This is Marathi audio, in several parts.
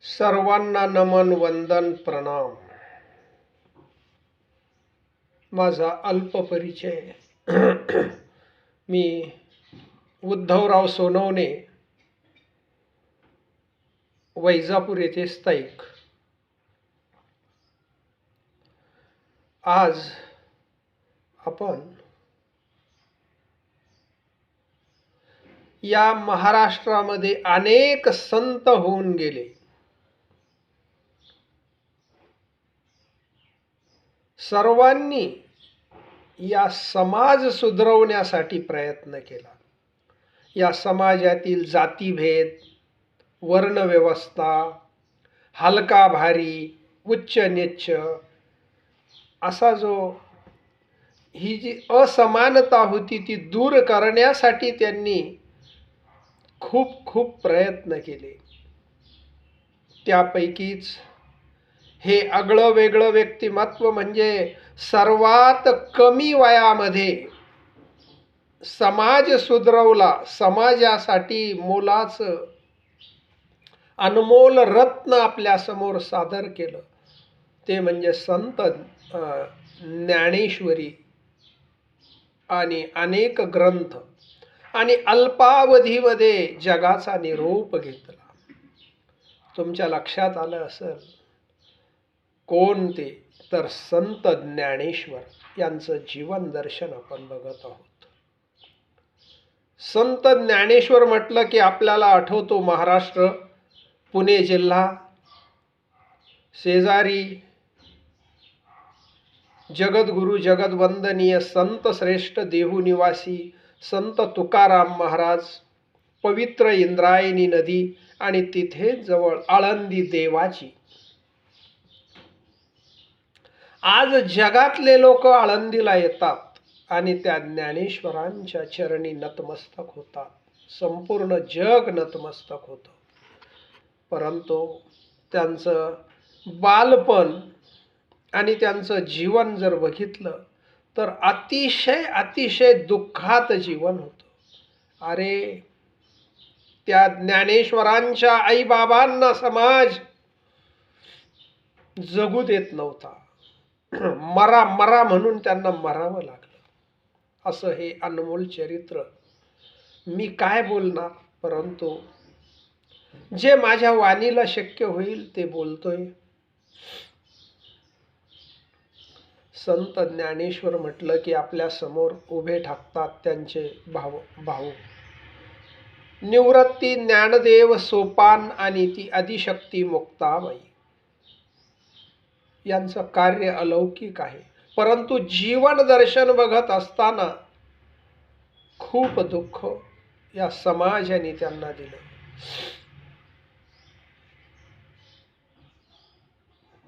सर्वांना नमन वंदन प्रणाम. माझा अल्प परिचय. मी उद्धवराव सोनवणे, वैजापूर येथे स्थायिक. आज आपण या महाराष्ट्रामध्ये अनेक संत होऊन गेले. सर्वांनी या समाज सुधरवण्यासाठी प्रयत्न केला. या समाजातील जातीभेद, वर्णव्यवस्था, हलका भारी, उच्च नीच असा ही जी असमानता होती ती दूर करण्यासाठी त्यांनी खूप प्रयत्न केले. त्यापैकीच हे आगळं वेगळं व्यक्तिमत्व म्हणजे सर्वात कमी वयामध्ये समाज सुधरवला, समाजासाठी मोलाचं अनमोल रत्न आपल्या समोर सादर केलं, ते म्हणजे संत ज्ञानेश्वरी. आणि अनेक ग्रंथ आणि अल्पावधीमध्ये जगाचा निरोप घेतला. तुमच्या लक्षात आलं असेल कोण ते? तर संत ज्ञानेश्वर यांचं जीवन दर्शन आपण बघत आहोत. संत ज्ञानेश्वर म्हटलं की आपल्याला आठवतो महाराष्ट्र, पुणे जिल्हा, शेजारी जगद्गुरु जगद्वंदनीय संत श्रेष्ठ देहू निवासी संत तुकाराम महाराज, पवित्र इंद्रायणी नदी आणि तिथे जवळ आळंदी देवाची. आज जगातले लोक आळंदीला येतात आणि त्या ज्ञानेश्वरांच्या चरणी नतमस्तक होतात. संपूर्ण जग नतमस्तक होतं. परंतु त्यांचं बालपण आणि त्यांचं जीवन जर बघितलं तर अतिशय दुःखात जीवन होतं. अरे, त्या ज्ञानेश्वरांच्या आईबाबांना समाज जगू देत नव्हता. मरा म्हणून त्यांना मरावं लागलं. असं हे अनमोल चरित्र. मी काय बोलणार, परंतु जे माझ्या वाणीला शक्य होईल ते बोलतोय. संत ज्ञानेश्वर म्हटलं की आपल्या समोर उभे ठाकतात त्यांचे भाऊ निवृत्ती ज्ञानदेव सोपान आणि ती आदिशक्ती मुक्ताबाई. यांचं कार्य अलौकिक आहे. परंतु जीवन दर्शन बघत असताना खूप दुःख या समाजाने त्यांना दिलं.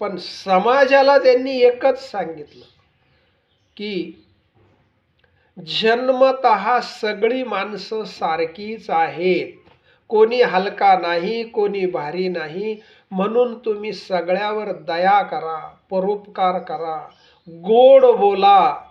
पण समाजाला त्यांनी एकच सांगितलं की जन्मतः सगळी माणसं सारखीच आहेत, कोणी हलका नाही, कोणी भारी नाही. म्हणून तुम्ही सगळ्यावर दया करा, परोपकार करा, गोड बोला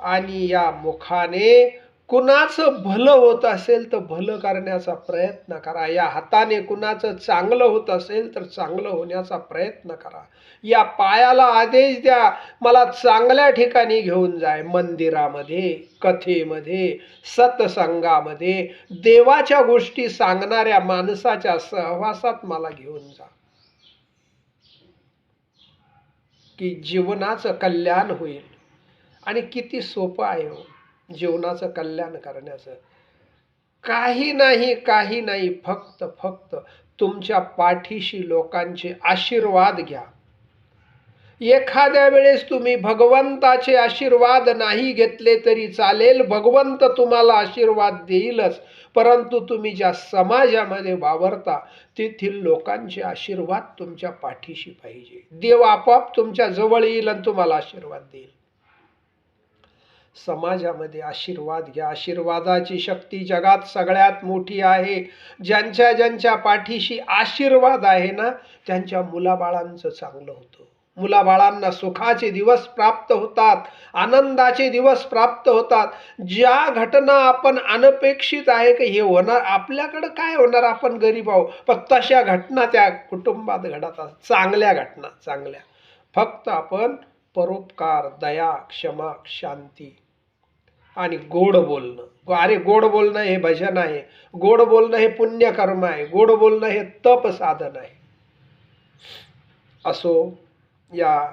आणि या मुखाने कुणाचं भलं होत असेल तर भलं करण्याचा प्रयत्न करा. या हाताने कुणाचं चांगलं होत असेल तर चांगलं होण्याचा प्रयत्न करा. या पायाला आदेश द्या, मला चांगल्या ठिकाणी घेऊन जाय. मंदिरामध्ये, कथेमध्ये, सत्संगामध्ये, देवाच्या गोष्टी सांगणाऱ्या माणसाच्या सहवासात मला घेऊन जा, की जीवनाचं कल्याण होईल. आणि किती सोपं आहे हो जीवनाचं कल्याण करण्याचं. काही नाही, फक्त तुमच्या पाठीशी लोकांचे आशीर्वाद घ्या. एखाद्या वेळेस तुम्ही भगवंताचे आशीर्वाद नाही घेतले तरी चालेल, भगवंत तुम्हाला आशीर्वाद देईलच. परंतु तुम्ही ज्या समाजामध्ये वावरता तेथील लोकांचे आशीर्वाद तुमच्या पाठीशी पाहिजे. देव आपोआप तुमच्या जवळ येईल आणि तुम्हाला आशीर्वाद देईल. समाजामध्ये आशीर्वाद घ्या. आशीर्वादाची शक्ती जगात सगळ्यात मोठी आहे. ज्यांच्या पाठीशी आशीर्वाद आहे ना, त्यांच्या मुलाबाळांचं चांगलं होतं. मुलाबाळांना सुखाचे दिवस प्राप्त होतात, आनंदाचे दिवस प्राप्त होतात. ज्या घटना आपण अनपेक्षित आहे की हे होणार, आपल्याकडं काय होणार, आपण गरीब आहोत, पण तशा घटना त्या कुटुंबात घडत असतात. चांगल्या घटना, चांगल्या. फक्त आपण परोपकार, दया, क्षमा, शांती आणि गोड बोलणं. अरे गोड बोलणं हे भजन आहे, गोड बोलणं हे पुण्यकर्म आहे, गोड बोलणं हे तप साधन आहे. असो, या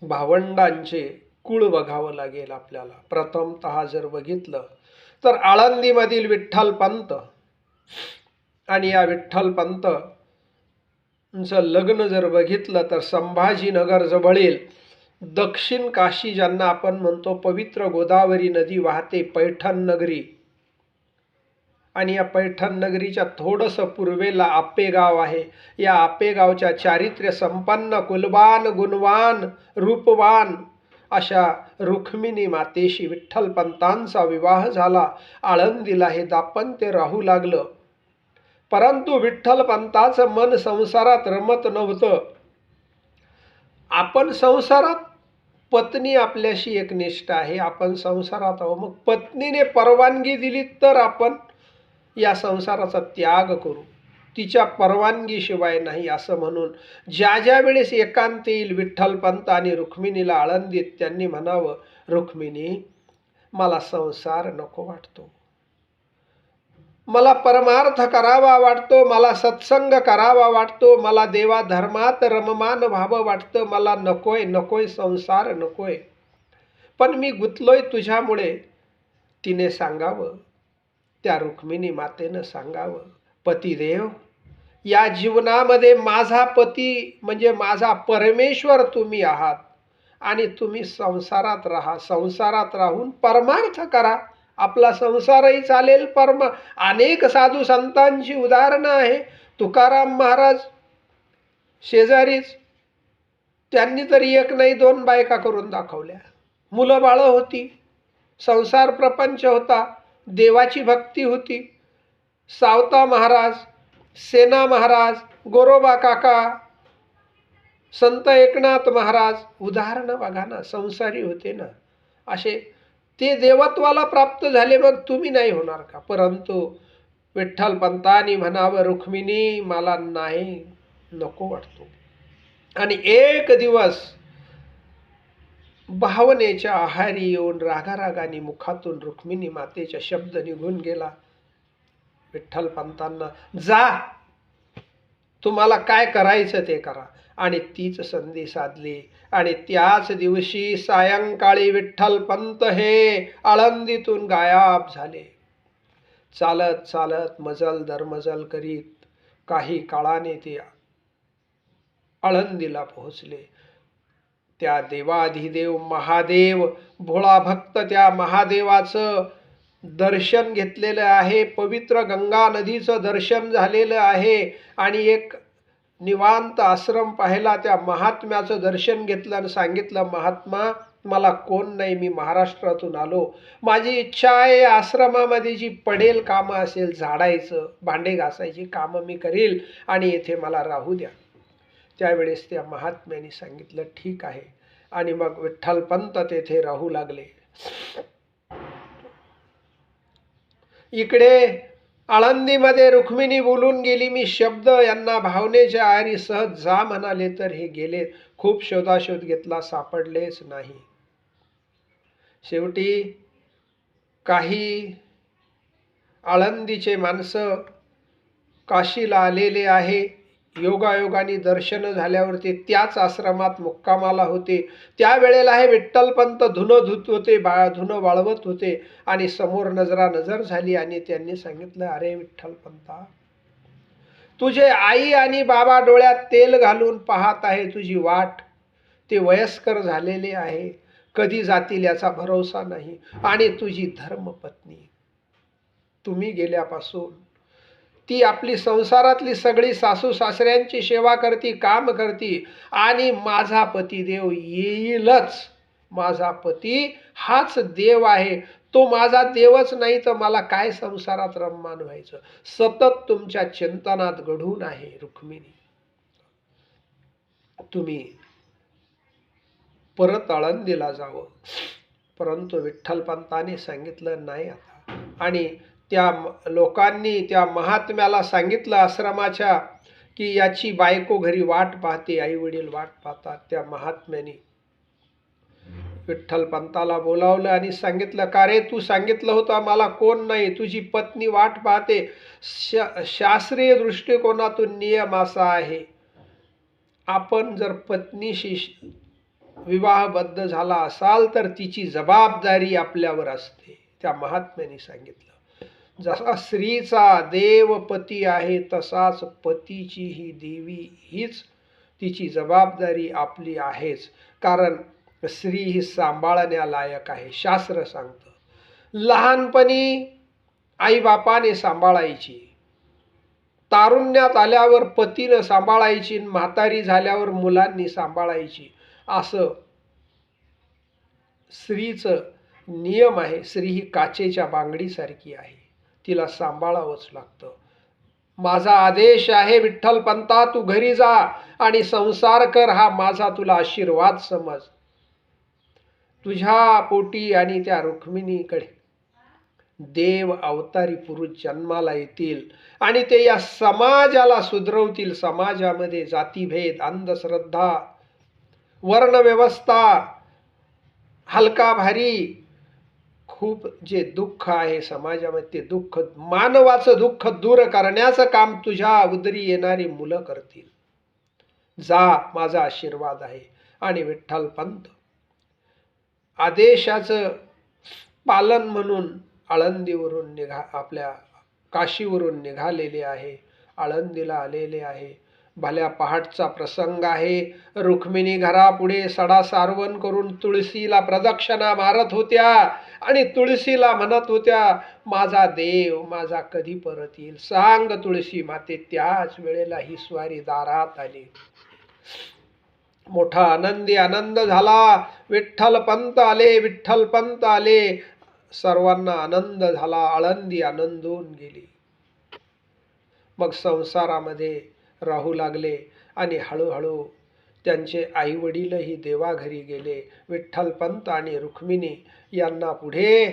भावंडांचे कुळ बघावं लागेल आपल्याला. प्रथमतः जर बघितलं तर आळंदीमधील विठ्ठलपंत आणि या विठ्ठलपंतचं लग्न जर बघितलं तर संभाजीनगर जवळील दक्षिण काशी, ज्यांना आपण म्हणतो, पवित्र गोदावरी नदी वाहते पैठण नगरी, आणि या पैठण नगरीच्या थोडंसं पूर्वेला आपेगाव आहे. या आपेगावच्या चारित्र्य संपन्न, कुलवान, गुणवान, रूपवान अशा रुक्मिणी मातेशी विठ्ठलपंतांचा विवाह झाला. आळंदीला हे दाम्पत्य राहू लागलं. परंतु विठ्ठलपंताचं मन संसारात रमत नव्हतं. आपण संसारात, पत्नी आपल्याशी एकनिष्ठ आहे, आपण संसारात आहोत, मग पत्नीने परवानगी दिली तर आपण या संसाराचा त्याग करू, तिच्या परवानगीशिवाय नाही, असं म्हणून ज्या ज्या वेळेस एकांत येईल विठ्ठलपंत आणि रुक्मिणीला आळंदीत, त्यांनी म्हणावं, रुक्मिणी, मला संसार नको वाटतो, मला परमार्थ करावा वाटतो, मला सत्संग करावा वाटतो, मला देवा धर्मात रममान व्हावं वाटतं, मला नकोय, नकोय संसार, नकोय, पण मी गुंतलोय तुझ्यामुळे. तिने सांगावं, त्या रुक्मिणी मातेनं सांगावं, पतिदेव, या जीवनामध्ये माझा पती म्हणजे माझा परमेश्वर तुम्ही आहात, आणि तुम्ही संसारात राहा, संसारात राहून परमार्थ करा, आपला संसारही चालेल, अनेक साधू संतांची उदाहरणं आहे. तुकाराम महाराज शेजारीच, त्यांनी तरी एक नाही दोन बायका करून दाखवल्या, मुलं बाळं होती, संसार प्रपंच होता, देवाची भक्ती होती. सावता महाराज, सेना महाराज, गोरोबा काका, संत एकनाथ महाराज, उदाहरणं बघा ना, संसारी होते ना. असे ते देवत्वाला प्राप्त झाले, मग तुम्ही नाही होणार का? परंतु विठ्ठलपंतांनी म्हणावं, रुक्मिणी, मला नाही, नको वाटतो. आणि एक दिवस भावनेच्या आहारी येऊन रागारागाने मुखातून रुक्मिणी मातेचा शब्द निघून गेला, विठ्ठलपंतांना, जा, तुम्हाला काय करायचं ते करा. आणि तीच संधी साधली. आणि त्याच दिवशी सायंकाळी विठ्ठलपंत हे आळंदीतून गायब झाले. चालत चालत, मजल दरमजल करीत काही काळाने ते आळंदीला पोहोचले. त्या देवाधिदेव महादेव, भोळा भक्त, त्या महादेवाचं दर्शन घेतलेलं आहे, पवित्र गंगा नदीचं दर्शन झालेलं आहे, आणि एक निवांत आश्रम पाहिला, त्या महात्म्याचं दर्शन घेतलं आणि सांगितलं, महात्मा, मला कोण नाही, मी महाराष्ट्रातून आलो, माझी इच्छा आहे आश्रमामध्ये जी पडेल कामं असेल, झाडायचं, भांडे घासायची कामं मी करील, आणि येथे मला राहू द्या. त्यावेळेस त्या महात्म्याने सांगितलं, ठीक आहे. आणि मग विठ्ठलपंत तेथे राहू लागले. इकडे आळंदीमध्ये रुक्मिणी बोलून गेली, मी शब्द यांना भावनेच्या आहारी सहज जा म्हणाले, तर हे गेले. खूप शोधाशोध घेतला, सापडलेच नाही. शेवटी काही आळंदीचे माणसं काशीला आलेले आहे, योगायोगाने दर्शन झाल्यावरती त्याच आश्रमात मुक्कामाला होते. त्यावेळेला हे विठ्ठलपंत धुणं धुत होते, धुणं वाळवत होते, आणि समोर नजर झाली, आणि त्यांनी सांगितलं, अरे विठ्ठलपंता, तुझे आई आणि बाबा डोळ्यात तेल घालून पाहत आहे तुझी वाट, ते वयस्कर झालेले आहे, कधी जातील याचा भरोसा नाही, आणि तुझी धर्मपत्नी, तुम्ही गेल्यापासून ती आपली संसारातली सगळी सासू सासऱ्यांची सेवा करती, काम करती, आणि माझा पतिदेव येईलच, माझा पती हाच देव आहे, तो माझा देवच नाही तर मला काय संसारात रममान व्हायचं, सतत तुमच्या चिंतनात घडून आहे रुक्मिणी. तुम्ही परत आळंदीला जावं. परंतु विठ्ठलपंतांनी सांगितलं नाही आता. आणि त्या लोकांनी त्या महात्म्याला सांगितलं आश्रमाच्या की याची बायको घरी वाट पाहते, आई वडील वाट पाहतात. त्या महात्म्याने विठ्ठलपंताला बोलावलं आणि सांगितलं, का रे, तू सांगितलं होतं मला कोण नाही, तुझी पत्नी वाट पाहते. शास्त्रीय दृष्टिकोनातून नियम असा आहे, आपण जर पत्नीशी विवाहबद्ध झाला असाल तर तिची जबाबदारी आपल्यावर असते. त्या महात्म्याने सांगितलं, जसा स्त्रीचा देव पती आहे तसाच पतीची ही देवी हीच तिची जबाबदारी आपली आहेच. कारण स्त्री ही सांभाळण्यालायक आहे. शास्त्र सांगतं, लहानपणी आईबापाने सांभाळायची, तारुण्यात आल्यावर पतीनं सांभाळायची, म्हातारी झाल्यावर मुलांनी सांभाळायची. असं स्त्रीचं नियम आहे. स्त्री ही काचेच्या बांगडीसारखी आहे, तिला सांभाळावंच लागतं. माझा आदेश आहे विठ्ठलपंता, तू घरी जा आणि संसार कर, हा माझा तुला आशीर्वाद समज. तुझ्या पोटी आणि त्या रुक्मिणीकडे देव अवतारी पुरुष जन्माला येतील आणि ते या समाजाला सुधरवतील. समाजामध्ये जातीभेद, अंधश्रद्धा, वर्णव्यवस्था, हलका भारी खूप जे दुःख आहे समाजामध्ये, ते दुःख, मानवाचं दुःख दूर करण्याचं काम तुझ्या उदरी येणारी मुलं करतील. जा, माझा आशीर्वाद आहे. आणि विठ्ठलपंत आदेशाचं पालन म्हणून आळंदीवरून आपल्या काशीवरून निघालेले आहे, आळंदीला आलेले आहे. भल्या पहाटचा प्रसंग आहे. रुक्मिणी घरापुढे सडा सारवण करून तुळशीला प्रदक्षिणा मारत होत्या आणि तुळशीला म्हणत होत्या, माझा देव माझा कधी परत येईल, सांग तुळशी माते. त्याच वेळेला ही स्वारी दारात आली. मोठा आनंद झाला. विठ्ठलपंत आले, विठ्ठलपंत आले. सर्वांना आनंद झाला. आळंदी आनंदून गेली. मग संसारामध्ये राहू लागले आणि हळूहळू त्यांचे आई वडीलही देवाघरी गेले. विठ्ठलपंत आणि रुक्मिणी यांना पुढे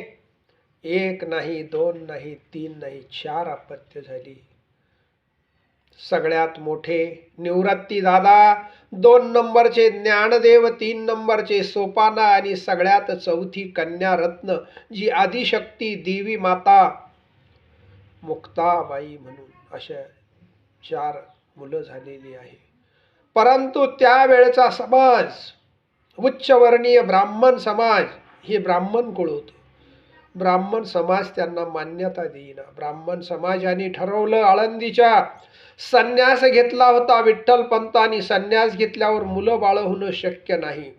एक नाही, दोन नाही, तीन नाही, 4 अपत्य झाली. सगळ्यात मोठे निवृत्ती दादा, 2 नंबरचे ज्ञानदेव, 3 नंबरचे सोपाना आणि सगळ्यात चौथी कन्या रत्न जी आदिशक्ती देवी माता मुक्ताबाई म्हणून, अशा 4 मुलं झालेली आहे. परंतु त्यावेळेचा समाज, उच्चवर्णीय ब्राह्मण समाज, हे ब्राह्मण कुळ होतं. ब्राह्मण समाज त्यांना मान्यता देईना. ब्राह्मण समाजाने ठरवलं, आळंदीच्या संन्यास घेतला होता विठ्ठलपंतांनी. संन्यास घेतल्यावर मुलं बाळ होणं शक्य नाही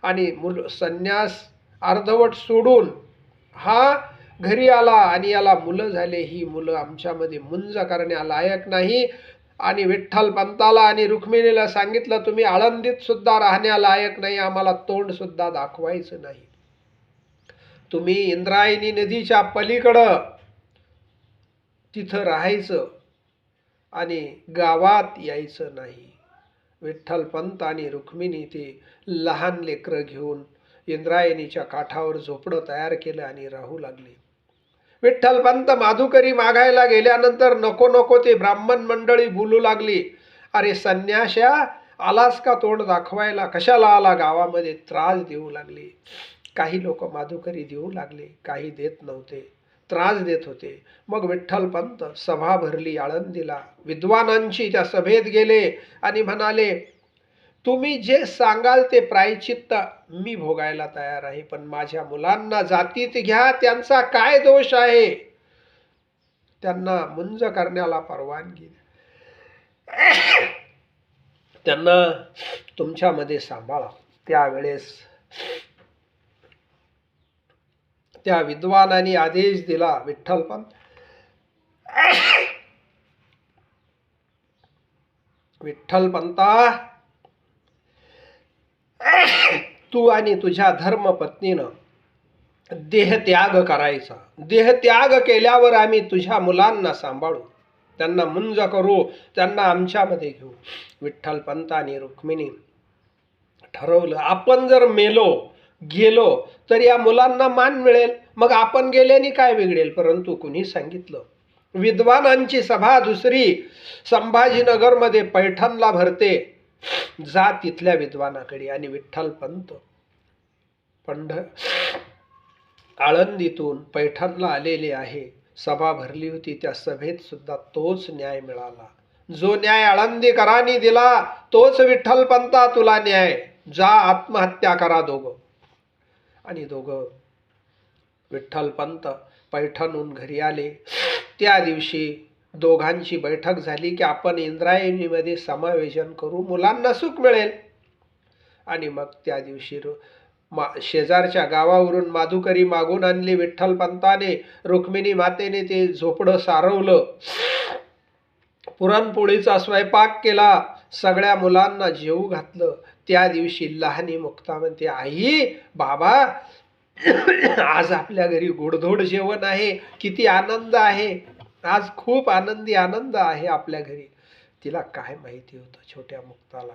आणि संन्यास अर्धवट सोडून हा घरी आला आणि याला मुलं झाले. ही मुलं आमच्यामध्ये मुंज करण्यालायक नाही. आणि विठ्ठलपंताला आणि रुक्मिणीला सांगितलं, तुम्ही आळंदीत सुद्धा राहण्यालायक नाही, आम्हाला तोंड सुद्धा दाखवायचं नाही. तुम्ही इंद्रायणी नदीच्या पलीकडं तिथं राहायचं आणि गावात यायचं नाही. विठ्ठलपंत आणि रुक्मिणी ते लहान लेकरं घेऊन इंद्रायणीच्या काठावर झोपडं तयार केलं आणि राहू लागले. विठ्ठलपंत माधुकरी मागायला गेल्यानंतर नको नको ते ब्राह्मण मंडळी बोलू लागली, अरे संन्याश्या, आलास का तोंड दाखवायला, कशाला आला गावामध्ये, त्रास देऊ लागले. काही लोक माधुकरी देऊ लागले, काही देत नव्हते, त्रास देत होते. मग विठ्ठलपंत सभा भरली आळंदीला. विद्वानांची त्या सभेत गेले आणि म्हणाले, तुम्ही जे सांगाल ते प्रायचित्त मी भोगायला तयार आहे, पण माझ्या मुलांना जातीत घ्या, त्यांचा काय दोष आहे, त्यांना मुंज करण्याला परवानगी, त्यांना तुमच्यामध्ये सांभाळा. त्यावेळेस त्या विद्वानांनी आदेश दिला, विठ्ठलपंता, तू आणि तुझ्या धर्मपत्नीनं देहत्याग करायचा. देहत्याग केल्यावर आम्ही तुझ्या मुलांना सांभाळू. त्यांना मुंज करू, त्यांना आमच्यामध्ये घेऊ. विठ्ठलपंत आणि रुक्मिणी ठरवलं, आपण जर मेलो गेलो तर या मुलांना मान मिळेल, मग आपण गेल्याने काय बिघडेल. परंतु कुणी सांगितलं, विद्वानांची सभा दुसरी संभाजीनगरमध्ये पैठणला भरते, जा तिथल्या विद्वानाकडे. आणि विठ्ठलपंत आळंदीतून पैठणला आलेले आहे. सभा भरली होती, त्या सभेत सुद्धा तोच न्याय मिळाला. जो न्याय आळंदीकरांनी दिला तोच विठ्ठलपंता तुला न्याय, जा आत्महत्या करा दोघं. आणि दोघं विठ्ठलपंत पैठणहून घरी आले. त्या दिवशी दोघांची बैठक झाली की आपण इंद्रायणीमध्ये समावेशन करू, मुलांना सुख मिळेल. आणि मग त्या दिवशी शेजारच्या गावावरून माधुकरी मागून आणली विठ्ठलपंताने. रुक्मिणी मातेने ते झोपडं सारवलं, पुरणपोळीचा स्वयंपाक केला, सगळ्या मुलांना जेवू घातलं. त्या दिवशी लहानी मुक्ता म्हणते, आई बाबा आज आपल्या घरी गोडधोड जेवण आहे, किती आनंद आहे, आज खूप आनंद आहे आपल्या घरी. तिला काय माहिती होतं छोट्या मुक्ताला.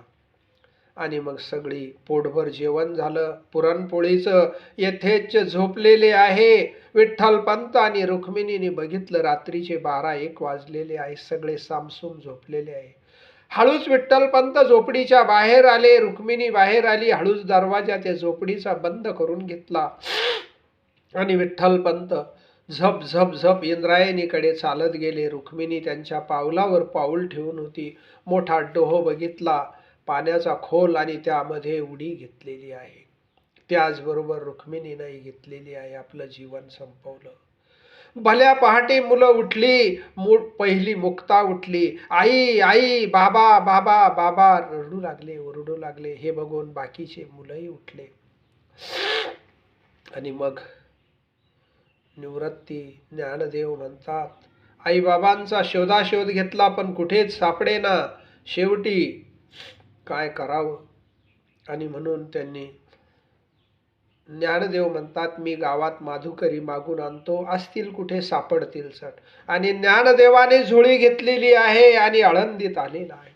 आणि मग सगळी पोटभर जेवण झालं पुरणपोळीचं. येथेच झोपलेले आहे विठ्ठलपंत आणि रुक्मिणीने बघितलं, रात्रीचे 12-1 वाजलेले आहे, सगळे सामसूम झोपलेले आहे. हळूच विठ्ठलपंत झोपडीच्या बाहेर आले, रुक्मिणी बाहेर आली. हळूच दरवाजा त्या झोपडीचा बंद करून घेतला आणि विठ्ठलपंत झप झप झप इंद्रायणीकडे चालत गेले. रुक्मिणी त्यांच्या पावलावर पाऊल ठेवून होती. मोठा डोह बघितला, पाण्याचा खोल, आणि त्यामध्ये उडी घेतलेली आहे. त्याचबरोबर रुक्मिणीनंही घेतलेली आहे, आपलं जीवन संपवलं. भल्या पहाटे मुलं उठली. पहिली मुक्ता उठली, आई आई बाबा बाबा बाबा रडू लागले, ओरडू लागले. हे बघून बाकीचे मुलंही उठले. आणि मग निवृत्ती ज्ञानदेव म्हणतात, आई बाबांचा शोधाशोध घेतला पण कुठेच सापडेना. शेवटी काय करावं. आणि म्हणून त्यांनी, ज्ञानदेव म्हणतात, मी गावात माधुकरी मागून आणतो, असतील कुठे सापडतील चट. आणि ज्ञानदेवाने झोळी घेतलेली आहे आणि आळंदीत आलेला आहे.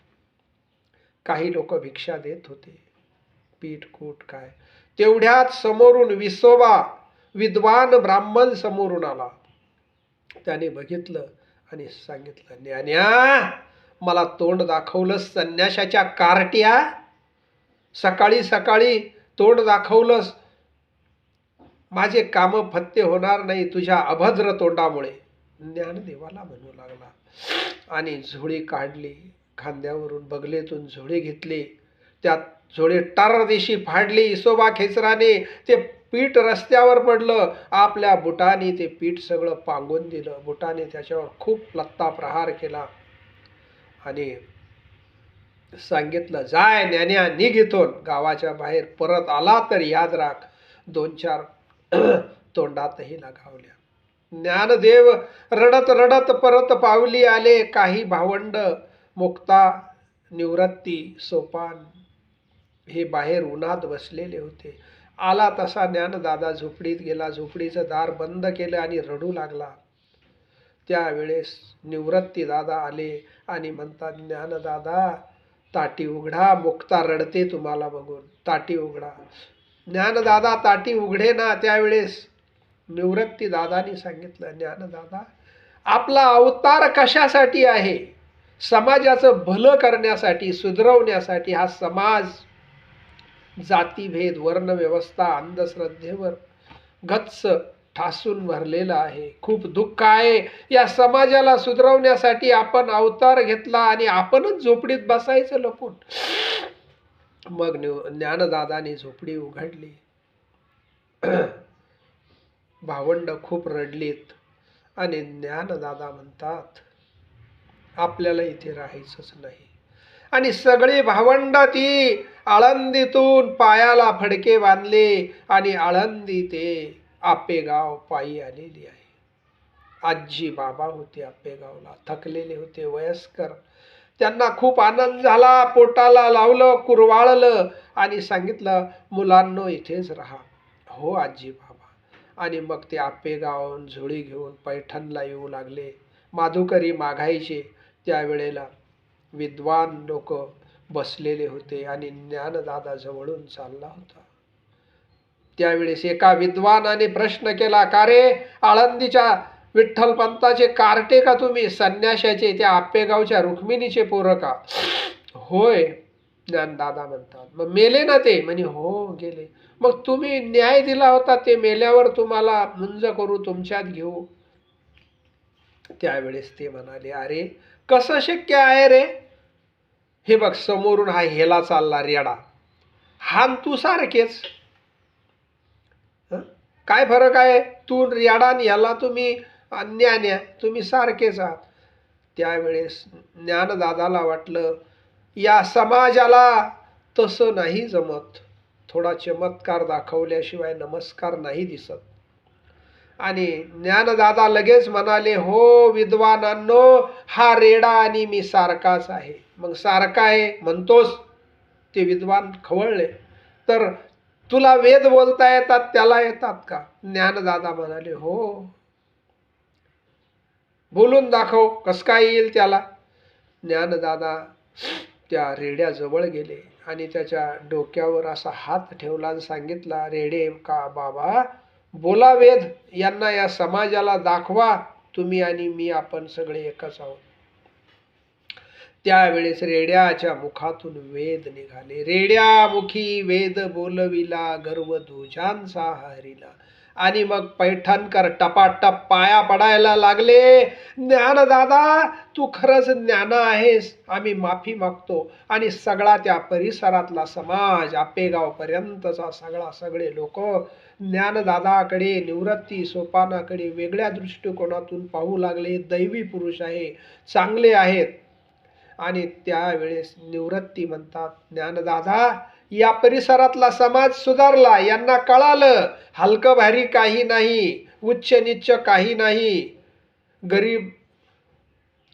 काही लोक भिक्षा देत होते, पीठ कूट काय. तेवढ्यात समोरून विसोबा विद्वान ब्राह्मण समोरून आला. त्याने बघितलं आणि सांगितलं, ज्ञान्या मला तोंड दाखवलंस संन्याशाच्या कार्ट्या, सकाळी सकाळी तोंड दाखवलंस, माझे काम फत्ते होणार नाही तुझ्या अभद्र तोंडामुळे. ज्ञानदेवाला म्हणू लागला. आणि झोळी काढली, खांद्यावरून बगलेतून झोळी घेतली, त्यात झोळी टारदेशी फाडली. इसोबा खेचराने ते पीठ रस्त्यावर पडलं, आपल्या बुटाने ते पीठ सगळं पांगून दिलं. बुटाने त्याच्यावर खूप लत्ता प्रहार केला आणि सांगितलं, जाय ज्ञान्या, निघ इथून, गावाच्या बाहेर परत आला तर याद राख. 2-4 तोंडातही लगावल्या. ज्ञानदेव रडत रडत परत पावली आले. काही भावंड मुक्ता, निवृत्ती, सोपान हे बाहेर उन्हात बसलेले होते. आला तसा ज्ञानदादा झोपडीत गेला, झोपडीचं दार बंद केलं आणि रडू लागला. त्यावेळेस निवृत्ती दादा आले आणि म्हणतात, ज्ञानदादा ताटी उघडा, मुक्ता रडते तुम्हाला बघून, ताटी उघडा. ज्ञानदादा ताटी उघडे ना. त्यावेळेस निवृत्ती दादानी सांगितलं, ज्ञानदादा आपला अवतार कशासाठी आहे? समाजाचं भलं करण्यासाठी, सुधरवण्यासाठी. हा समाज जातीभेद, वर्णव्यवस्था, अंधश्रद्धेवर गच्च ठासून भरलेला आहे. खूप दुःख आहे. या समाजाला सुधरवण्यासाठी आपण अवतार घेतला आणि आपणच झोपडीत बसायचं लपून. मग ज्ञानदादाने झोपडी उघडली. भावंड खूप रडलीत आणि ज्ञानदादा म्हणतात, आपल्याला इथे राहायचंच नाही. आणि सगळी भावंड ती आळंदीतून पायाला फडके बांधले आणि आळंदी ते आपेगाव पायी आलेली आहे. आजी बाबा होते आपेगावला, थकलेले होते, वयस्कर. त्यांना खूप आनंद झाला. पोटाला लावलं, कुरवाळलं आणि सांगितलं, मुलांनो इथेच राहा. हो आजी बाबा. आणि मग ते आपेगावून झोळी घेऊन पैठणला येऊ लागले. माधुकरी मागायचे, त्यावेळेला विद्वान लोक बसलेले होते आणि ज्ञानदादा जवळून चालला होता. त्यावेळेस एका विद्वानाने प्रश्न केला, का रे आळंदीच्या विठ्ठलपंताचे कार्टे का तुम्ही, संन्याशाचे, त्या आप्पेगावच्या रुक्मिणीचे पोरं का? होय, ज्ञानदादा म्हणतात. मग मेले ना ते? म्हणे हो गेले. मग तुम्ही न्याय दिला होता, ते मेल्यावर तुम्हाला मुंज करू, तुमच्यात घेऊ. त्यावेळेस ते म्हणाले, अरे कसं शक्य आहे रे? हे बघ, समोरून हा हेला चालला रेडा, हा तू सारखेच. काय फरक आहे? तू रेडा आणि याला तुम्ही ज्ञान्या, तुम्ही सारखेच आहात. त्यावेळेस ज्ञानदादाला वाटलं, या समाजाला तसं नाही जमत, थोडा चमत्कार दाखवल्याशिवाय नमस्कार नाही दिसत. आणि ज्ञानदादा लगेच म्हणाले, हो विद्वानांनो, हा रेडा आणि मी सारखाच आहे. मग सारखा आहे म्हणतोस? ते विद्वान खवळले. तर तुला वेद बोलता येतात, त्याला येतात का? ज्ञानदादा म्हणाले, हो. बोलून दाखव, कस काय येईल त्याला? ज्ञानदादा त्या रेड्याजवळ गेले आणि त्याच्या डोक्यावर असा हात ठेवला आणि सांगितला, रेडे का बाबा, बोला वेद, यांना या समाजाला दाखवा, तुम्ही आणि मी आपण सगळे एकच आहोत. त्यावेळेस रेड्याच्या मुखातून वेद निघाले. रेड्यामुखी वेद बोलविला, गर्व ध्वजांचा हरिला. आणि मग पैठणकर टपाटप पाया पडायला लागले. ज्ञानदादा, तू खरंच ज्ञान आहेस, आम्ही माफी मागतो. आणि सगळा त्या परिसरातला समाज, आपेगाव पर्यंतचा सगळे लोक ज्ञानदादाकडे, निवृत्ती सोपानाकडे वेगळ्या दृष्टिकोनातून पाहू लागले. दैवी पुरुष आहे, चांगले आहेत. आणि त्यावेळेस निवृत्ती म्हणतात, ज्ञानदादा, या परिसरातला समाज सुधारला, यांना कळालं हलकं भारी काही नाही, उच्च नीच काही नाही, गरीब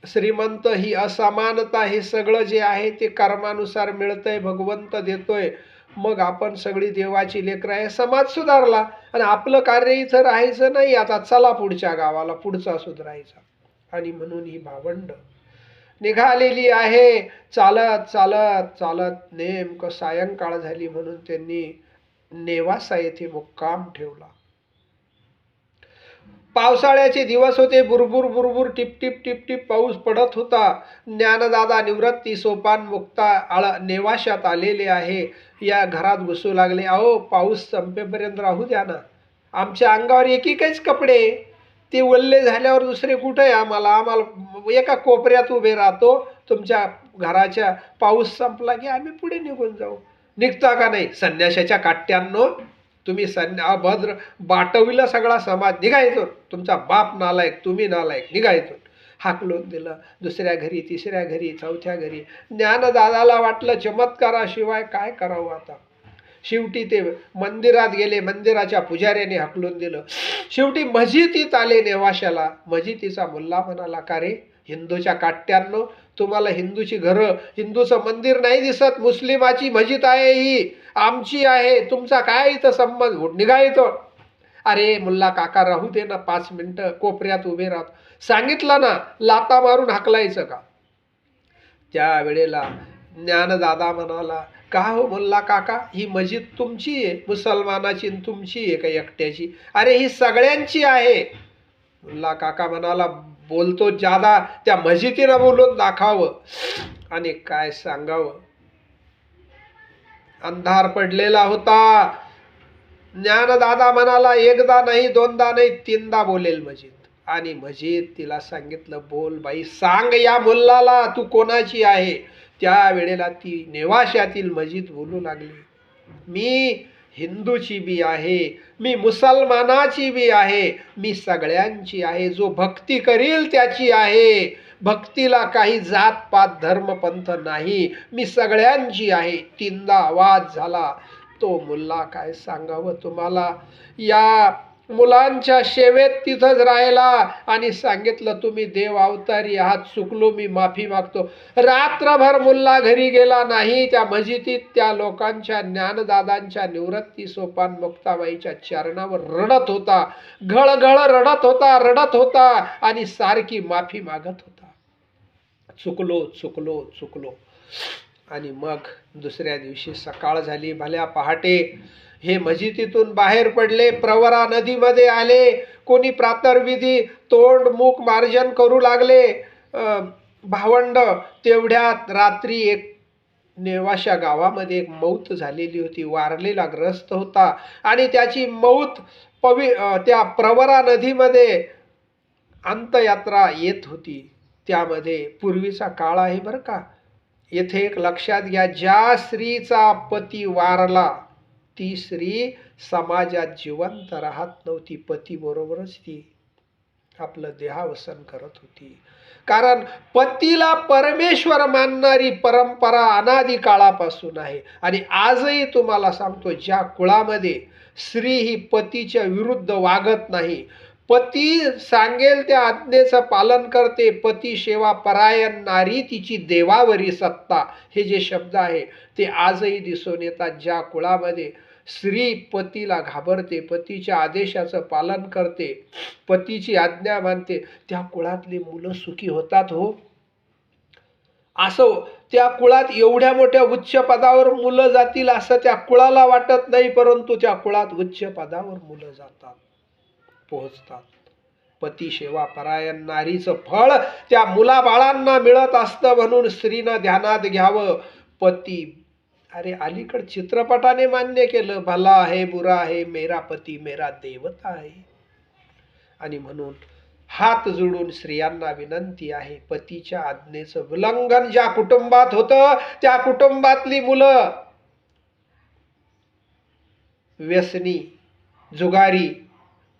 श्रीमंत ही असमानता, हे सगळं जे आहे ते कर्मानुसार मिळतंय, भगवंत देतोय. मग आपण सगळी देवाची लेकरं आहे. समाज सुधारला आणि आपलं कार्य इथं राहायचं नाही, आता चला पुढच्या गावाला, पुढचा सुधारायचा. आणि म्हणून ही भावंड निघालेली आहे. चालत चालत चालत नेमकं सायंकाळ झाली, म्हणून त्यांनी नेवासा येथे मुक्काम ठेवला. पावसाळ्याचे दिवस होते. बुरबुर बुरबुर टिपटिप टिपटिप पाऊस पडत होता. ज्ञानदादा निवृत्ती सोपान मुक्ता नेवाशात आलेले आहे. या घरात घुसू लागले. अहो, पाऊस संपेपर्यंत राहू द्या ना, आमच्या अंगावर एकेकच कपडे, ते वल्ले झाल्यावर दुसरे कुठे? आम्हाला एका कोपऱ्यात उभे राहतो, तुमच्या घराच्या पाऊस संपला की आम्ही पुढे निघून जाऊ. निघता का नाही? संन्याशाच्या काट्यांनो, तुम्ही अभद्र बाटविला सगळा समाज, निघायचो. तुमचा बाप नालायक, तुम्ही नालायक, निघायचो. हाकलून दिलं. दुसऱ्या घरी, तिसऱ्या घरी, चौथ्या घरी. ज्ञानदादाला वाटलं चमत्काराशिवाय काय करावं आता. शेवटी ते मंदिरात गेले. मंदिराच्या पुजाऱ्याने हाकलून दिलं. शेवटी मस्जिदीत आले नेवाशाला. मस्जिदीचा मुल्ला म्हणाला, का रे हिंदूच्या काट्यांनो, तुम्हाला हिंदूची घरं, हिंदूचं मंदिर नाही दिसत? मुस्लिमाची मस्जिद आहे ही, आमची आहे, तुमचा काय इथं संबंध? निघायचो. अरे मुल्ला काका, राहू दे ना 5 मिनिटं, कोपऱ्यात उभे राहत. सांगितलं ना, लाता मारून हाकलायचं का? त्यावेळेला ज्ञानदादा म्हणाला, का हो मुल्ला काका, ही मस्जिद तुमची आहे, मुसलमानाची तुमची आहे का एकट्याची? अरे ही सगळ्यांची आहे. मुल्ला काका म्हणाला, बोलतो जादा, त्या मस्जिदीनं बोलून दाखावं. आणि काय सांगावं, अंधार पडलेला होता. ज्ञानदादा म्हणाला, एकदा नाही, दोनदा नाही, 3दा बोलेल मस्जिद. आणि मस्जिद तिला सांगितलं, बोल बाई, सांग या मुल्लाला तू कोणाची आहे. त्यावेळेला ती नेवाशातील मस्जिद बोलू लागली, मी हिंदूची बी आहे, मी मुसलमानाची बी आहे, मी सगळ्यांची आहे. जो भक्ती करील त्याची आहे. भक्तीला काही जात पात धर्म पंथ नाही, मी सगळ्यांची आहे. 3दा आवाज झाला. तो मुल्ला काय सांगावं तुम्हाला, या मुलांच्या सेवेत तिथंच राहिला आणि सांगितलं, तुम्ही देव अवतारी आहात, चुकलो, मी माफी मागतो. रात्रभर मुल्ला घरी गेला नाही. त्या मस्जिदीत त्या लोकांच्या, ज्ञानदादांच्या, निवृत्ती सोपान मुक्ताबाईच्या चरणावर रडत होता, घळघळ रडत होता आणि सारखी माफी मागत होता. चुकलो चुकलो चुकलो. आणि मग दुसऱ्या दिवशी सकाळ झाली. भल्या पहाटे हे मस्जिदीतून बाहेर पडले, प्रवरा नदीमध्ये आले. कोणी प्रातर्विधी तोंड मुख मार्जन करू लागले भावंड. तेवढ्यात रात्री एक नेवाशा गावामध्ये एक मौत झालेली होती, वारलेला ग्रस्त होता. आणि त्याची मौत त्या प्रवरा नदीमध्ये अंतयात्रा येत होती. त्यामध्ये पूर्वीचा काळ आहे बरं का. येथे एक लक्षात घ्या, ज्या स्त्रीचा पती वारला ती स्त्री समाजात जिवंत राहत नव्हती. पती बरोबरच ती आपलं देहावसन करत होती. कारण पतीला परमेश्वर मानणारी परंपरा अनादी काळापासून आहे. आणि आजही तुम्हाला सांगतो, ज्या कुळामध्ये स्त्री ही पतीच्या विरुद्ध वागत नाही, पती सांगेल त्या आज्ञेचं पालन करते, पती सेवा परायण नारी तिची देवावरी सत्ता, हे जे शब्द आहे ते आजही दिसून येतात. ज्या कुळामध्ये स्त्री पतीला घाबरते, पतीच्या आदेशाचं पालन करते, पतीची आज्ञा मानते, त्या कुळातली मुलं सुखी होतात हो. असं त्या कुळात एवढ्या मोठ्या उच्च पदावर मुलं जातील असं त्या कुळाला वाटत नाही, परंतु त्या कुळात उच्च पदावर मुलं जातात, पोहोचतात. पती सेवा परायण नारीचं फळ त्या मुलाबाळांना मिळत असतं. म्हणून स्त्रीनं ध्यानात घ्यावं, पती, अरे अलीकड चित्रपटाने मान्य केलं, भला आहे बुरा आहे, मेरा पती मेरा देवता आहे. आणि म्हणून हात जोडून स्त्रियांना विनंती आहे, पतीच्या आज्ञेचं उल्लंघन ज्या कुटुंबात होतं त्या कुटुंबातली मुलं व्यसनी, जुगारी,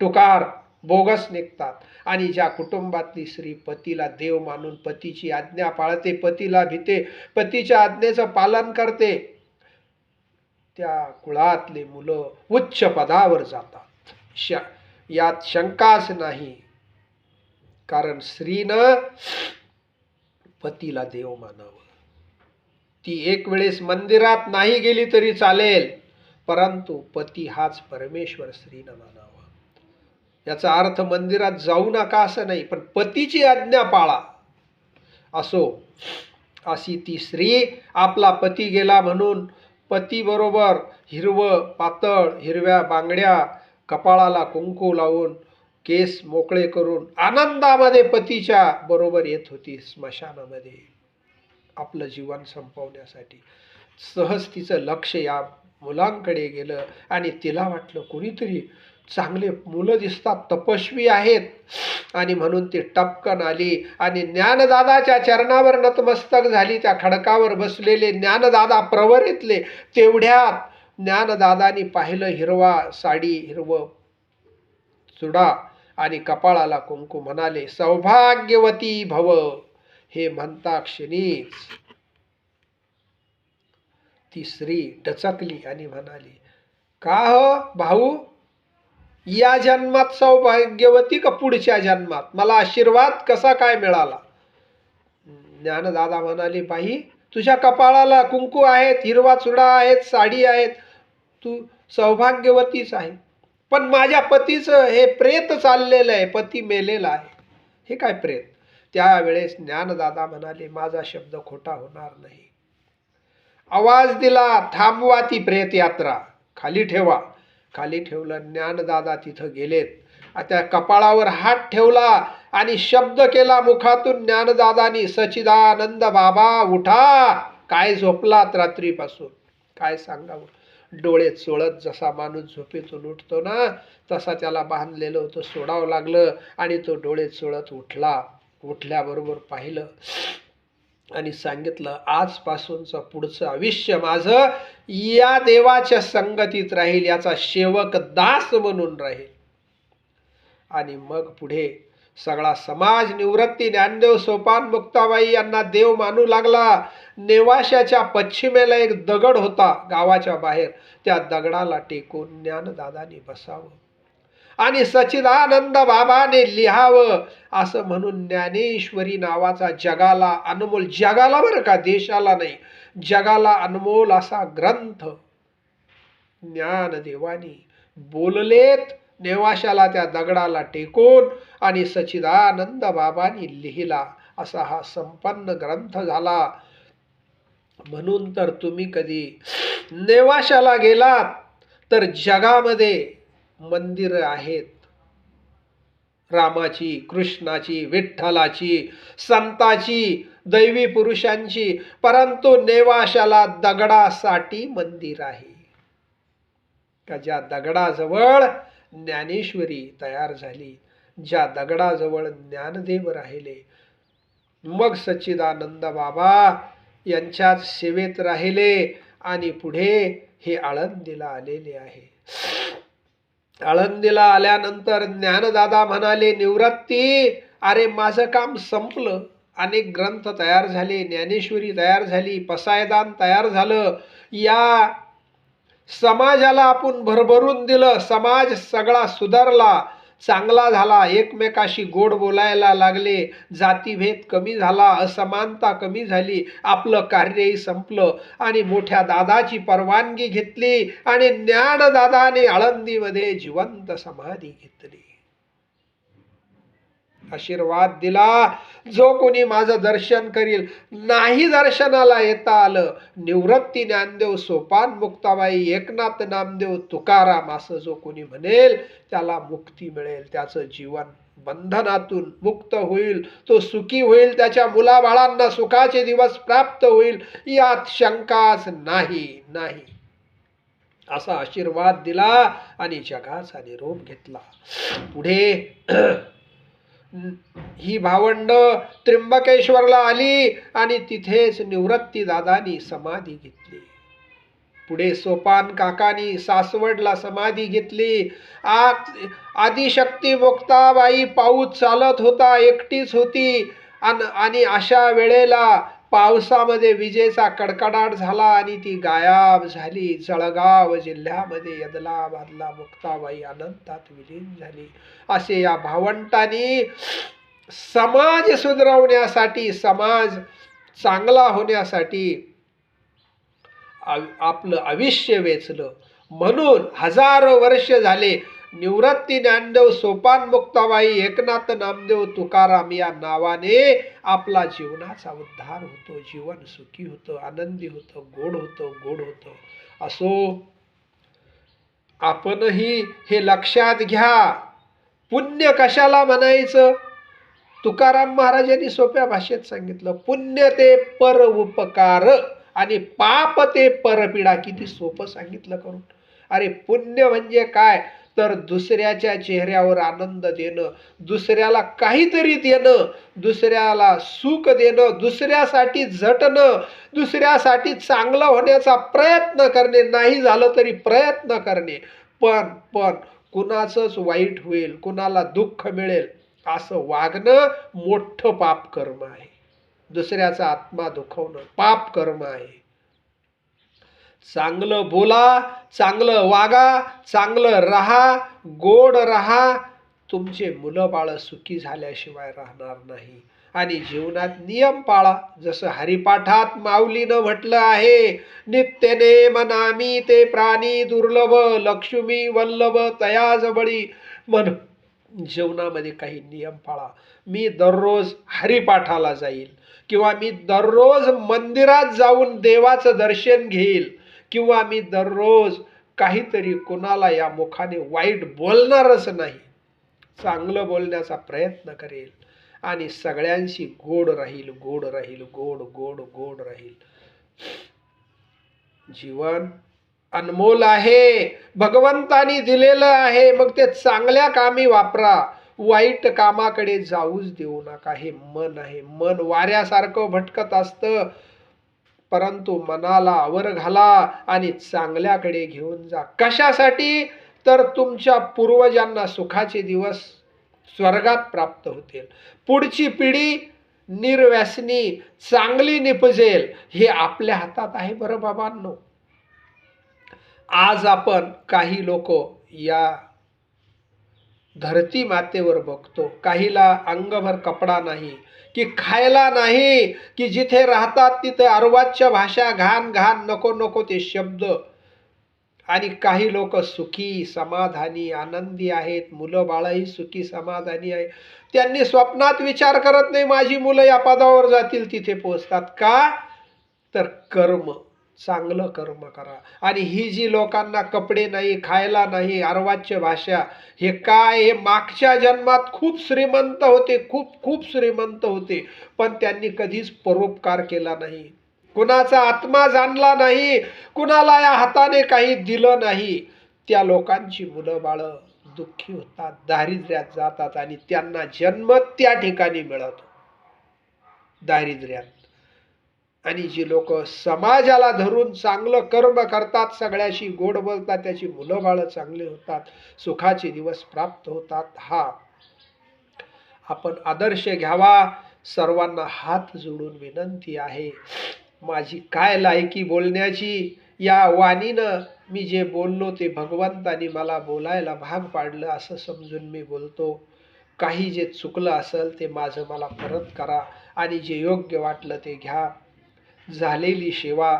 टुकार, बोगस निघतात. आणि ज्या कुटुंबातली स्त्री पतीला देव मानून पतीची आज्ञा पाळते, पतीला भीते, पतीच्या आज्ञेचं पालन करते, त्या कुळातले मुलं उच्च पदावर जातात. यात शंकाच नाही. कारण स्त्रीनं पतीला देव मानावं. ती एक वेळेस मंदिरात नाही गेली तरी चालेल, परंतु पती हाच परमेश्वर स्त्रीनं मानावा. याचा अर्थ मंदिरात जाऊ नका असं नाही, पण पतीची आज्ञा पाळा असो. अशी ती स्त्री आपला पती गेला म्हणून पती बरोबर हिरवं पातळ हिरव्या बांगड्या, कपाळाला कुंकू लावून, केस मोकळे करून आनंदामध्ये पतीच्या बरोबर येत होती स्मशानामध्ये आपलं जीवन संपवण्यासाठी. सहज तिचं लक्ष या मुलांकडे गेलं आणि तिला वाटलं कोणीतरी चांगले मुलं दिसतात, तपस्वी आहेत. आणि म्हणून ती टपकन आली आणि ज्ञानदादाच्या चरणावर नतमस्तक झाली. त्या खडकावर बसलेले ज्ञानदादा प्रवरीतले. तेवढ्यात ज्ञानदादानी पाहिलं, हिरवा साडी, हिरवं चुडा आणि कपाळाला कुंकू. म्हणाले, सौभाग्यवती भव. हे म्हणता क्षणीच ती स्त्री डचकली आणि म्हणाली, का हो भाऊ, या जन्मात सौभाग्यवती का पुढच्या जन्मात? मला आशीर्वाद कसा काय मिळाला? ज्ञानदादा म्हणाले, बाई, तुझ्या कपाळाला कुंकू आहेत, हिरवा चुडा आहेत, साडी आहेत, तू सौभाग्यवतीच आहे. पण माझ्या पतीचं हे प्रेत चाललेलं आहे, पती मेलेला आहे. हे काय प्रेत? त्यावेळेस ज्ञानदादा म्हणाले, माझा शब्द खोटा होणार नाही. आवाज दिला, थांबवा ती प्रेत यात्रा, खाली ठेवा. खाली ठेवलं. ज्ञानदादा तिथं गेलेत. त्या कपाळावर हात ठेवला आणि शब्द केला मुखातून ज्ञानदादानी, सच्चिदानंद बाबा उठा. काय झोपलात रात्रीपासून? काय सांगावं. डोळे चोळत जसा माणूस झोपेतून उठतो ना, तसा त्याला बांधलेलं होतं, सोडावं लागलं आणि तो डोळे चोळत उठला. उठल्याबरोबर पाहिलं आणि सांगितलं, आजपासूनचं पुढचं आयुष्य माझं या देवाच्या संगतीत राहील, याचा सेवक दास म्हणून राहील. आणि मग पुढे सगळा समाज निवृत्ती ज्ञानदेव सोपान मुक्ताबाई यांना देव मानू लागला. नेवाशाच्या पश्चिमेला एक दगड होता गावाच्या बाहेर, त्या दगडाला टेकून ज्ञानदादांनी बसावं आणि सच्चिदानंद बाबाने लिहावं असं म्हणून ज्ञानेश्वरी नावाचा जगाला अनमोल, जगाला बरं का, देशाला नाही, जगाला अनमोल असा ग्रंथ ज्ञानदेवानी बोललेत. नेवाशाला त्या दगडाला टेकून आणि सच्चिदानंद बाबांनी लिहिला असा हा संपन्न ग्रंथ झाला. म्हणून तर तुम्ही कधी नेवाशाला गेलात तर जगामध्ये मंदिर आहेत, रामाची, कृष्णाची, विठ्ठलाची, संताची, दैवी पुरुषांची, परंतु नेवाशाला दगडासाठी मंदिर आहे का ज्या दगडाजवळ ज्ञानेश्वरी तयार झाली, ज्या दगडाजवळ ज्ञानदेव राहिले, मग सच्चिदानंद बाबा यांच्याच सेवेत राहिले आणि पुढे हे आळंदीला आलेले आहे. आळंदीला आल्यानंतर ज्ञानदादा म्हणाले, निवृत्ती, अरे माझं काम संपलं, अनेक ग्रंथ तयार झाले, ज्ञानेश्वरी तयार झाली, पसायदान तयार झालं, या समाजाला आपण भरभरून दिलं, समाज सगळा सुधारला, चांगला झाला, एकमेकाशी गोड बोलायला लागले, जातीभेद कमी झाला, असमानता कमी झाली, आपलं कार्यही संपलं आणि मोठ्या दादाची परवानगी घेतली आणि ज्ञानदादाने आळंदीमध्ये जिवंत समाधी घेतली. आशीर्वाद दिला, जो कोणी माझं दर्शन करील, नाही दर्शनाला येता आलं, निवृत्ती ज्ञानदेव, सोपान मुक्ताबाई, एकनाथ नामदेव, तुकाराम असं जो कोणी म्हणेल त्याला मुक्ती मिळेल, त्याचं जीवन बंधनातून मुक्त होईल, तो सुखी होईल, त्याच्या मुलाबाळांना सुखाचे दिवस प्राप्त होईल, यात शंकाच नाही. असा आशीर्वाद दिला आणि जगाचा निरोप घेतला. पुढे ही भावंड त्र्यंबकेश्वरला आली आणि तिथेच निवृत्ती दादानी समाधी घेतली. पुढे सोपान काकानी सासवडला समाधी घेतली. आदिशक्ती मुक्ताबाई पाऊस चालत होता, एकटीच होती आणि अशा वेळेला पावसामध्ये विजेचा कडकडाट झाला आणि ती गायब झाली. जळगाव जिल्ह्यामध्ये यदलाबादला मुक्ताबाई अनंतात विलीन झाली. असे या भावंटांनी समाज सुधारवण्यासाठी, समाज चांगला होण्यासाठी आपलं आयुष्य वेचलं. म्हणून हजारो वर्ष झाले निवृत्ती ज्ञानदेव, सोपान मुक्ताबाई, एकनाथ नामदेव, तुकाराम या नावाने आपला जीवनाचा उद्धार होतो, जीवन सुखी होतं, आनंदी होतं, गोड होतं. असो, आपणही हे लक्षात घ्या. पुण्य कशाला म्हणायचं? तुकाराम महाराजांनी सोप्या भाषेत सांगितलं, पुण्य ते पर उपकार आणि पाप ते परपीडा. किती सोपं सांगितलं करून. अरे पुण्य म्हणजे काय तर दुसऱ्याच्या चेहऱ्यावर आनंद देणं, दुसऱ्याला काहीतरी देणं, दुसऱ्याला सुख देणं, दुसऱ्यासाठी झटणं, दुसऱ्यासाठी चांगलं होण्याचा प्रयत्न करणे, नाही झालं तरी प्रयत्न करणे, पण कुणाचंच वाईट होईल, कुणाला दुःख मिळेल असं वागणं मोठं पाप कर्म आहे. दुसऱ्याचा आत्मा दुखवणं पाप कर्म आहे. चांगलं बोला, चांगलं वागा, चांगलं राहा, गोड राहा. तुमचे मुलं बाळ सुखी झाल्याशिवाय राहणार नाही. आणि जीवनात नियम पाळा. जसं हरिपाठात माऊलीनं म्हटलं आहे, नित्यने मनामी ते प्राणी दुर्लभ, लक्ष्मी वल्लभ तया जवळी. मन जीवनामध्ये काही नियम पाळा. मी दररोज हरिपाठाला जाईल, किंवा मी दररोज मंदिरात जाऊन देवाचं दर्शन घेईल, किंवा मी दररोज काहीतरी कोणाला या मुखाने वाईट बोलणारच नाही, चांगलं बोलण्याचा प्रयत्न करेल आणि सगळ्यांशी गोड राहील. गोड राहील. जीवन अनमोल आहे, भगवंतानी दिलेलं आहे. मग ते चांगल्या कामी वापरा, वाईट कामाकडे जाऊच देऊ नका. हे मन आहे, मन वाऱ्यासारखं भटकत असतं, परंतु मनाला आवर घाला आणि चांगल्याकडे घेऊन जा. कशासाठी तर तुमच्या पूर्वजांना सुखाचे दिवस स्वर्गात प्राप्त होतील, पुढची पिढी निर्व्यसनी चांगली निपजेल. हे आपल्या हातात आहे बरं बाबांनो. आज आपण काही लोक या धरती मातेवर बघतो, काहीला अंगभर कपडा नाही, की खायला नाही, की जिथे राहतात तिथे अर्वाच्य भाषा, घाण नको ते शब्द, आणि काही लोक सुखी समाधानी आनंदी आहेत, मुलं बाळही सुखी समाधानी आहे. त्यांनी स्वप्नात विचार करत नाही माझी मुलं या पदावर जातील, तिथे पोहोचतात. का तर कर्म, चांगलं कर्म करा. आणि ही जी लोकांना कपडे नाही, खायला नाही, अर्वाच्य भाषा, हे काय, हे मागच्या जन्मात खूप श्रीमंत होते, खूप खूप श्रीमंत होते, पण त्यांनी कधीच परोपकार केला नाही, कुणाचा आत्मा जाणला नाही, कुणाला या हाताने काही दिलं नाही. त्या लोकांची मुलं बाळ दुःखी होतात, दारिद्र्यात जातात आणि त्यांना जन्म त्या ठिकाणी मिळतो, दारिद्र्यात. आणि जी लोक समाजाला धरून चांगलं कर्म करतात, सगळ्याशी गोड बोलतात, त्याची मुलं बाळ चांगली होतात, सुखाचे दिवस प्राप्त होतात. हा आपण आदर्श घ्यावा. सर्वांना हात जोडून विनंती आहे. माझी काय लायकी बोलण्याची, या वाणीनं मी जे बोललो ते भगवंतानी मला बोलायला भाग पाडलं असं समजून मी बोलतो. काही जे चुकलं असेल ते माझं मला परत करा आणि जे योग्य वाटलं ते घ्या. झालेली सेवा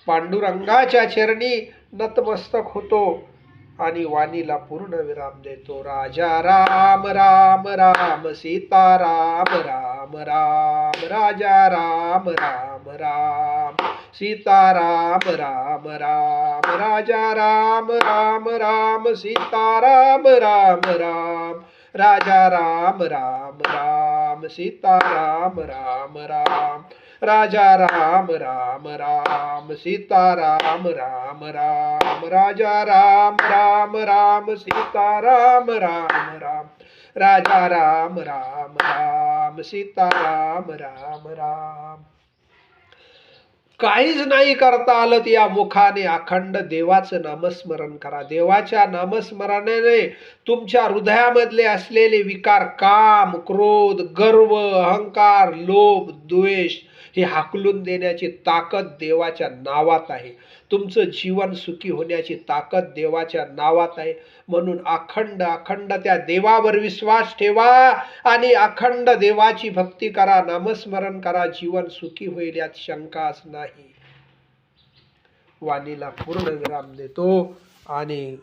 पांडुरंगाच्या चरणी नतमस्तक होतो आणि वाणीला पूर्ण विराम देतो. राजा राम राम राम, सीता राम राम राम, राजा राम राम राम, सीता राम राम राम, राजा राम राम राम, सीता राम राम राम, राजा राम राम राम, सीता राम राम राम, राजा राम राम राम, सीता राम राम राम, राजा राम राम राम, सीता राम राम राम, राजा राम राम राम, सीता राम राम राम. काहीच नाही करता आलं तर या मुखाने अखंड देवाचं नामस्मरण करा. देवाच्या नामस्मरणाने तुमच्या हृदयामधले असलेले विकार, काम, क्रोध, गर्व, अहंकार, लोभ, द्वेष हे हाकलून देण्याची ताकद देवाच्या नावात आहे. तुमचं जीवन सुखी होण्याची ताकद देवाच्या नावात आहे. म्हणून अखंड अखंड त्या देवावर विश्वास ठेवा आणि अखंड देवाची भक्ती करा, नामस्मरण करा. जीवन सुखी होईल यात शंकाच नाही. वाणीला पूर्ण विराम देतो आणि